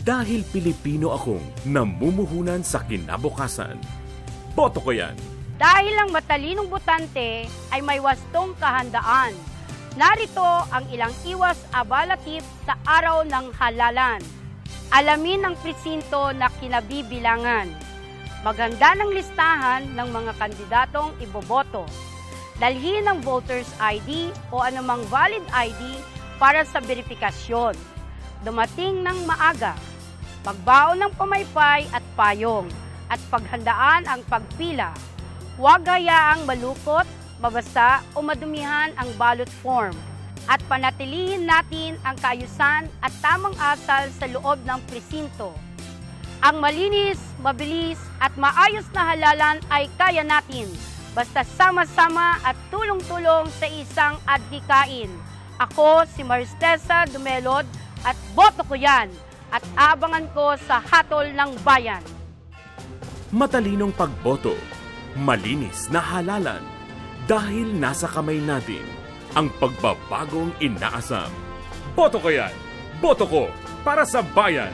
Dahil Pilipino akong namumuhunan sa kinabukasan. Boto ko yan. Dahil ang matalinong botante ay may wastong kahandaan. Narito ang ilang iwas abala tips sa araw ng halalan. Alamin ang presinto na kinabibilangan. Maganda ng listahan ng mga kandidatong iboboto. Dalhin ang voter's ID o anumang valid ID para sa verifikasyon. Dumating ng maaga, magbaon ng pamaypay at payong, at paghandaan ang pagpila. Huwag hayaang malukot, mabasa o madumihan ang ballot form. At panatilihin natin ang kaayusan at tamang asal sa loob ng presinto. Ang malinis, mabilis at maayos na halalan ay kaya natin, basta sama-sama at tulong-tulong sa isang adhikain. Ako si Maristesa Dumelod, at boto ko yan at abangan ko sa hatol ng bayan. Matalinong pagboto, malinis na halalan, dahil nasa kamay natin ang pagbabagong inaasam. Boto ko yan! Boto ko para sa bayan!